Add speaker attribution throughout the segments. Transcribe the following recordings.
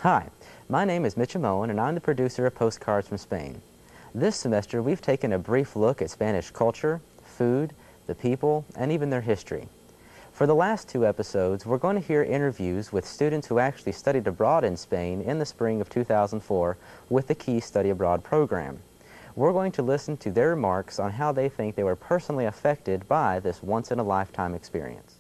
Speaker 1: Hi, my name is Mitch Moen and I'm the producer of Postcards from Spain. This semester we've taken a brief look at Spanish culture, food, the people, and even their history. For the last 2 episodes, we're going to hear interviews with students who actually studied abroad in Spain in the spring of 2004 with the Key Study Abroad program. We're going to listen to their remarks on how they think they were personally affected by this once-in-a-lifetime experience.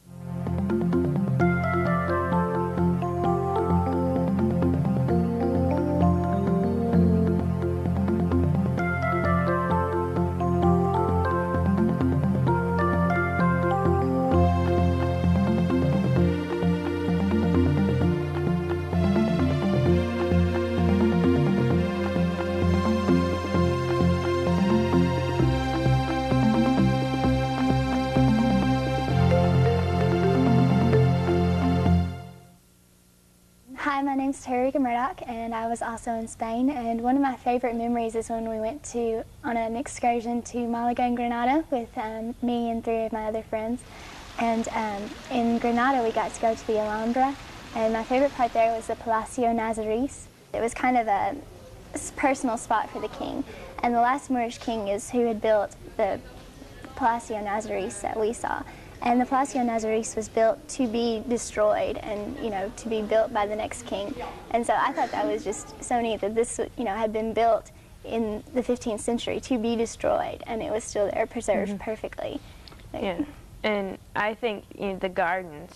Speaker 2: Hi, my name's Tarika Murdoch, and I was also in Spain. And one of my favorite memories is when we went on an excursion to Malaga and Granada with me and 3 of my other friends. And in Granada, we got to go to the Alhambra, and my favorite part there was the Palacio Nazaris. It was kind of a personal spot for the king, and the last Moorish king is who had built the Palacio Nazaris that we saw. And the Palacio Nazaris was built to be destroyed and, to be built by the next king. And so I thought that was just so neat that this, had been built in the 15th century to be destroyed, and it was still there, preserved perfectly.
Speaker 3: Yeah, and I think the gardens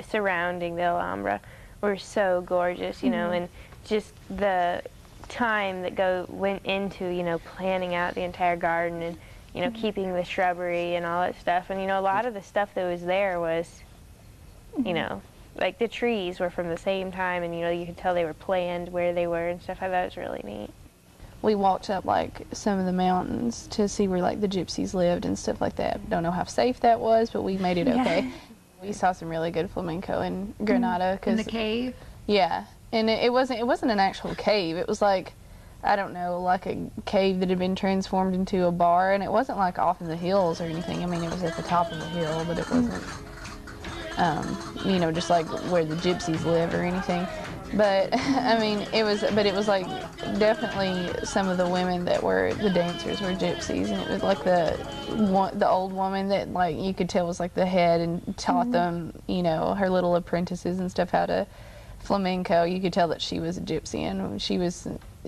Speaker 3: surrounding the Alhambra were so gorgeous, and just the time that went into, planning out the entire garden and keeping the shrubbery and all that stuff. And, a lot of the stuff that was there was, like the trees were from the same time, and, you could tell they were planned where they were and stuff. I thought it was really neat.
Speaker 4: We walked up, some of the mountains to see where, the gypsies lived and stuff like that. Don't know how safe that was, but we made it okay. Yeah. We saw some really good flamenco in Granada.
Speaker 5: In the cave?
Speaker 4: Yeah. And it wasn't an actual cave. It was I don't know, a cave that had been transformed into a bar, and it wasn't off in the hills or anything. I mean, it was at the top of the hill, but it wasn't, just where the gypsies live or anything. But I mean, it was definitely some of the women that were the dancers were gypsies, and it was the old woman that you could tell was the head and taught them, her little apprentices and stuff how to flamenco. You could tell that she was a gypsy, and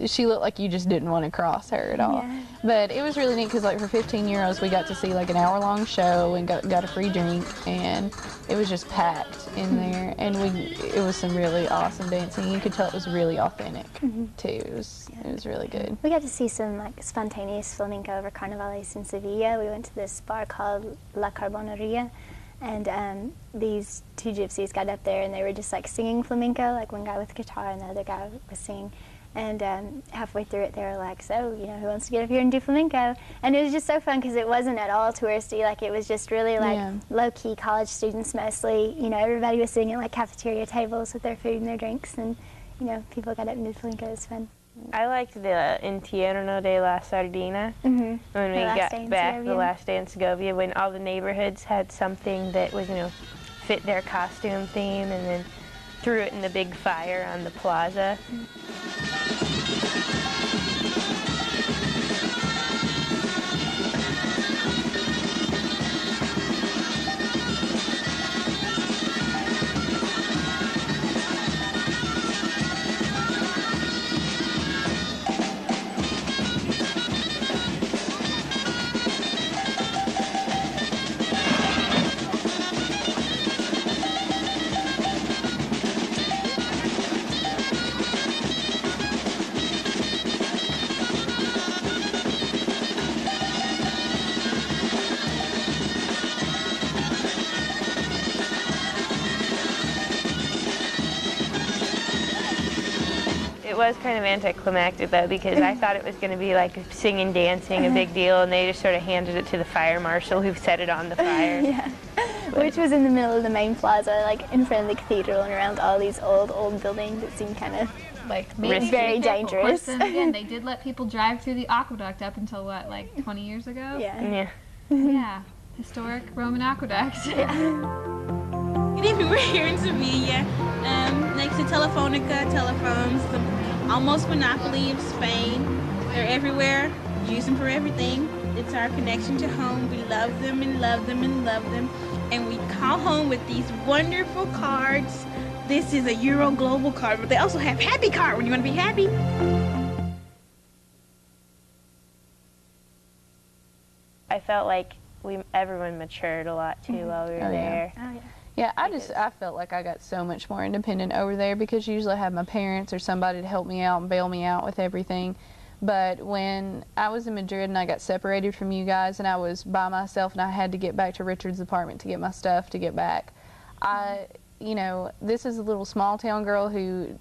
Speaker 4: she looked like you just didn't want to cross her at all. Yeah. But it was really neat because for 15 euros we got to see an hour-long show and got a free drink, and it was just packed in there, and it was some really awesome dancing. You could tell it was really authentic too. It was really good.
Speaker 2: We got to see some spontaneous flamenco over Carnavales in Sevilla. We went to this bar called La Carboneria, and these 2 gypsies got up there and they were just singing flamenco, one guy with a guitar and the other guy was singing. And halfway through it, they were like, so, who wants to get up here and do flamenco? And it was just so fun because it wasn't at all touristy. It was just really, low-key college students mostly. Everybody was sitting at, cafeteria tables with their food and their drinks. And, people got up and did flamenco. It was fun.
Speaker 3: I liked the Infierno de la Sardina when we got back, the last day in Segovia, when all the neighborhoods had something that was, fit their costume theme, and then threw it in the big fire on the plaza. It was kind of anticlimactic though, because I thought it was going to be singing, dancing, a big deal, and they just sort of handed it to the fire marshal who set it on the fire.
Speaker 2: Yeah, which was in the middle of the main plaza, in front of the cathedral and around all these old buildings that seemed kind of very dangerous.
Speaker 5: Then again, they did let people drive through the aqueduct up until 20 years ago?
Speaker 2: Yeah.
Speaker 5: Yeah, historic Roman aqueduct.
Speaker 2: Yeah.
Speaker 6: Good evening, we're here in Sevilla next to Telefonica telephones, the almost monopoly of Spain. They're everywhere, use them for everything. It's our connection to home. We love them and love them and love them. And we call home with these wonderful cards. This is a Euro Global card, but they also have Happy Card when you want to be happy.
Speaker 3: I felt like everyone matured a lot too while we were there.
Speaker 2: Oh, yeah.
Speaker 4: Yeah, I felt like I got so much more independent over there because usually I have my parents or somebody to help me out and bail me out with everything. But when I was in Madrid and I got separated from you guys and I was by myself and I had to get back to Richard's apartment to get my stuff to get back, you know, this is a little small town girl who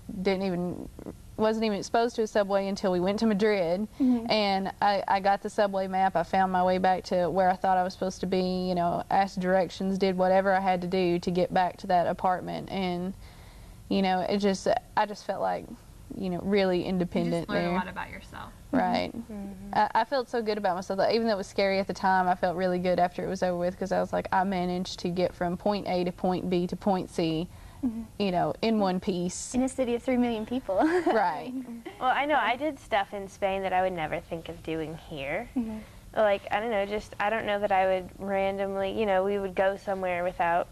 Speaker 4: wasn't even exposed to a subway until we went to Madrid. And I got the subway map. I found my way back to where I thought I was supposed to be, you know, asked directions, did whatever I had to do to get back to that apartment. And, you know, I just felt like, you know, really independent
Speaker 5: You just learn
Speaker 4: there.
Speaker 5: a lot about yourself.
Speaker 4: Right. I felt so good about myself. Like, even though it was scary at the time, I felt really good after it was over with because I was like, I managed to get from point A to point B to point C, you know, in one piece.
Speaker 2: In a city of 3 million people.
Speaker 4: Right.
Speaker 3: Well, I know I did stuff in Spain that I would never think of doing here. Like, I don't know, I don't know that I would randomly, you know, we would go somewhere without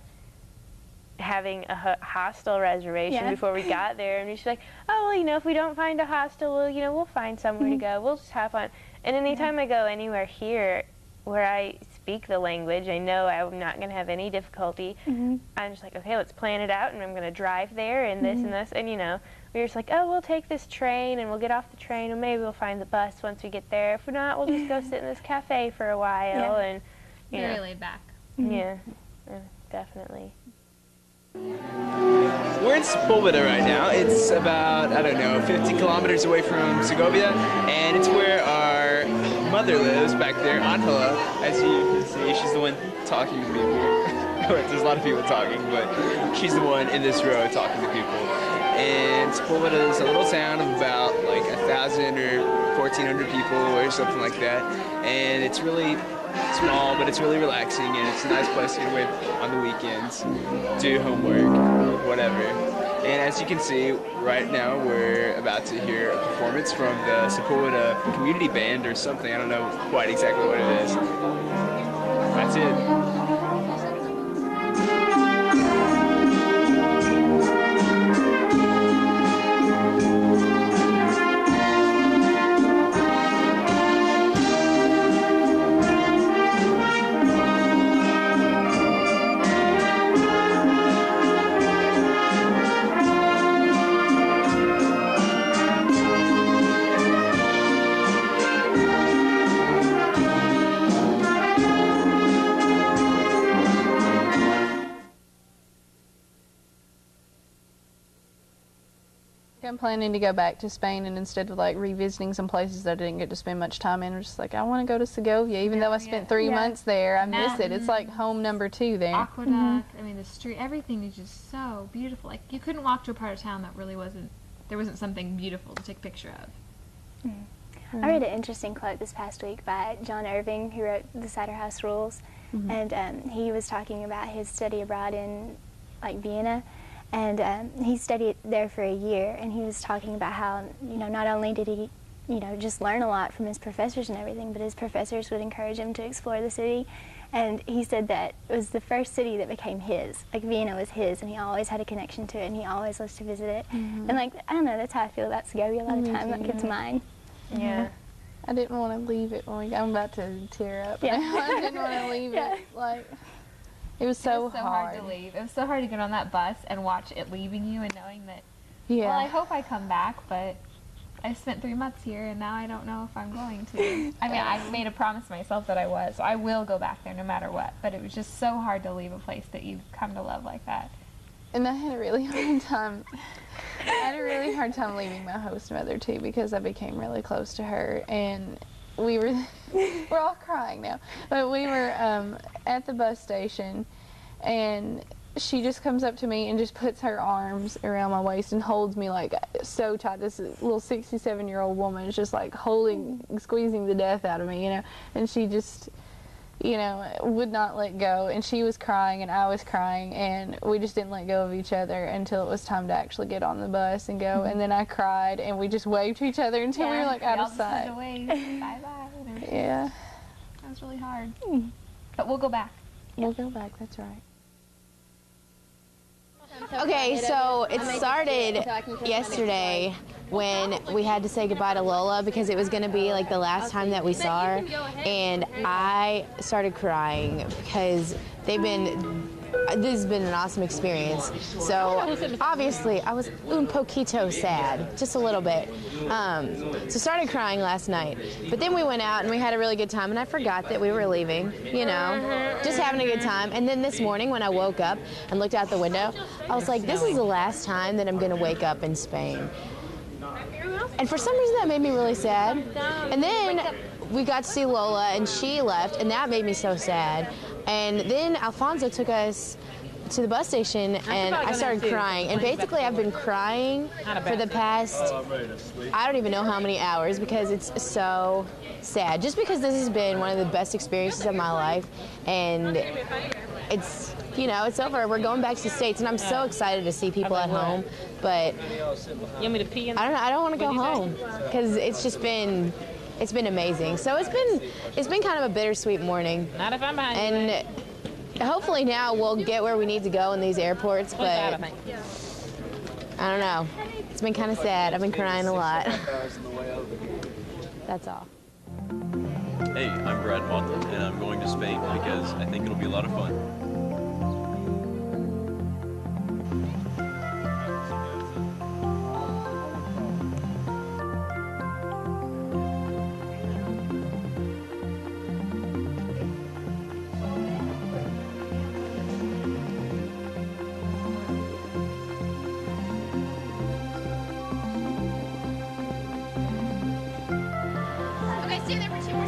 Speaker 3: having a hostel reservation before we got there, and we'd just be like, oh, well, you know, if we don't find a hostel, well, you know, we'll find somewhere to go. We'll just have fun. And anytime I go anywhere here where I speak the language, I know I'm not going to have any difficulty. I'm just like, okay, let's plan it out, and I'm going to drive there and this and this. And, you know, we were just like, oh, we'll take this train, and we'll get off the train, and maybe we'll find the bus once we get there. If not, we'll just go sit in this cafe for a while. And, you
Speaker 5: Very
Speaker 3: know,
Speaker 5: laid back.
Speaker 3: yeah, definitely.
Speaker 7: We're in Sepulveda right now. It's about, I don't know, 50 kilometers away from Segovia, and it's where our mother lives back there, Angela. As you can see, she's the one talking to people. There's a lot of people talking, but she's the one in this row talking to people. And Sepulveda is a little town of about like 1,000 or 1,400 people or something like that, and it's really small, but it's really relaxing, and it's a nice place to get away on the weekends, do homework, whatever. And as you can see, right now we're about to hear a performance from the Sepulveda Community Band or something. I don't know quite exactly what it is. That's it.
Speaker 4: I'm planning to go back to Spain, and instead of like revisiting some places that I didn't get to spend much time in, I'm just like, I want to go to Segovia. Even though I spent 3 months there, I miss it. It's like home number 2 there.
Speaker 5: Aqueduct, I mean, the street, everything is just so beautiful. Like, you couldn't walk to a part of town that really there wasn't something beautiful to take a picture of.
Speaker 2: I read an interesting quote this past week by John Irving, who wrote The Cider House Rules, and he was talking about his study abroad in like Vienna, and he studied there for a year, and he was talking about how, you know, not only did he, you know, just learn a lot from his professors and everything, but his professors would encourage him to explore the city. And he said that it was the first city that became his. Like, Vienna was his, and he always had a connection to it, and he always loves to visit it. And, like, I don't know, that's how I feel about Segovia a lot of the time. Like, it's mine.
Speaker 3: Yeah.
Speaker 4: I didn't want to leave it when we got, I'm about to tear up.
Speaker 2: Yeah.
Speaker 4: I didn't want to leave it. Like, it was so,
Speaker 5: It was so hard to leave. It was so hard to get on that bus and watch it leaving you and knowing that,
Speaker 4: Yeah.
Speaker 5: well, I hope I come back, but I spent 3 months here, and now I don't know if I'm going to. I mean, I made a promise to myself that I was, so I will go back there no matter what, but it was just so hard to leave a place that you've come to love like that.
Speaker 4: And I had a really hard time. I had a really hard time leaving my host mother too, because I became really close to her, and we're all crying now. But we were at the bus station, and she just comes up to me and just puts her arms around my waist and holds me like so tight. This little 67-year-old woman is just like squeezing the death out of me, you know. And she just, you know, would not let go, and she was crying and I was crying, and we just didn't let go of each other until it was time to actually get on the bus and go. And then I cried, and we just waved to each other until we were like out of sight.
Speaker 5: Bye-bye.
Speaker 4: Yeah.
Speaker 5: That was really hard. But we'll go back.
Speaker 4: We'll go back, that's right.
Speaker 8: Okay, so it started yesterday when we had to say goodbye to Lola because it was going to be like the last time that we saw her, and I started crying because this has been an awesome experience. So obviously I was un poquito sad, just a little bit. So started crying last night, but then we went out and we had a really good time, and I forgot that we were leaving, you know, just having a good time. And then this morning when I woke up and looked out the window, I was like, this is the last time that I'm gonna wake up in Spain. And for some reason that made me really sad. And then we got to see Lola and she left, and that made me so sad. And then Alfonso took us to the bus station and I started crying. And basically I've been crying for the past, I don't even know how many hours, because it's so sad. Just because this has been one of the best experiences of my life, and it's, you know, it's over. We're going back to the States, and I'm so excited to see people at home, but I don't know, I don't want to go home because it's just been, it's been amazing. So it's been kind of a bittersweet morning. Not if I'm behind you. And hopefully now we'll get where we need to go in these airports, but I don't know. It's been kind of sad. I've been crying a lot. That's all.
Speaker 9: Hey, I'm Brad Montlin, and I'm going to Spain because I think it'll be a lot of fun.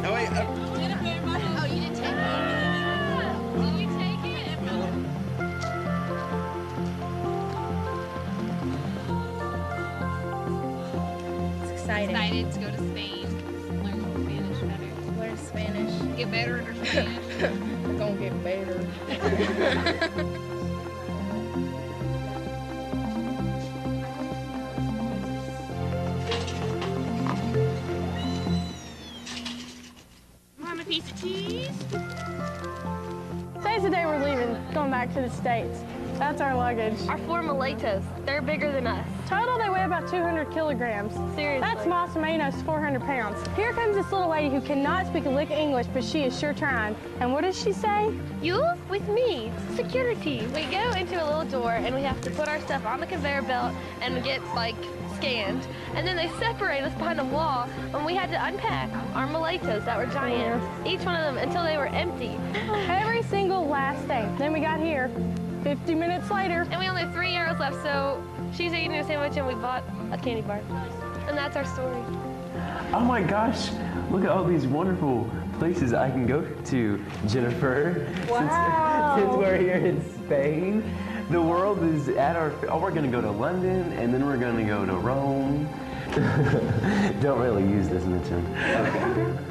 Speaker 7: Oh, wait.
Speaker 8: Oh, you didn't take it? Did you take it?
Speaker 6: It's exciting.
Speaker 5: Excited to go to Spain, learn Spanish better.
Speaker 6: Learn Spanish.
Speaker 5: Get better at her Spanish.
Speaker 6: Gonna get better. Want a piece of cheese?
Speaker 10: Today's the day we're leaving, going back to the States. That's our luggage.
Speaker 11: Our 4 Maletas, they're bigger than us.
Speaker 10: Total, they weigh about 200 kilograms.
Speaker 11: Seriously.
Speaker 10: That's Massimino's 400 pounds. Here comes this little lady who cannot speak a lick of English, but she is sure trying. And what does she say?
Speaker 11: You with me, security. We go into a little door and we have to put our stuff on the conveyor belt and get like scanned. And then they separate us behind a wall, and we had to unpack our Maletas that were giant, each one of them until they were empty.
Speaker 10: Every single last day. Then we got here 50 minutes later.
Speaker 11: And we only have €3 left, so she's eating a sandwich and we bought a candy bar. And that's our story.
Speaker 12: Oh my gosh, look at all these wonderful places I can go to, Jennifer.
Speaker 10: Wow.
Speaker 12: Since we're here in Spain, the world is at our, oh, we're gonna go to London, and then we're gonna go to Rome. Don't really use this, Mitchum. Okay.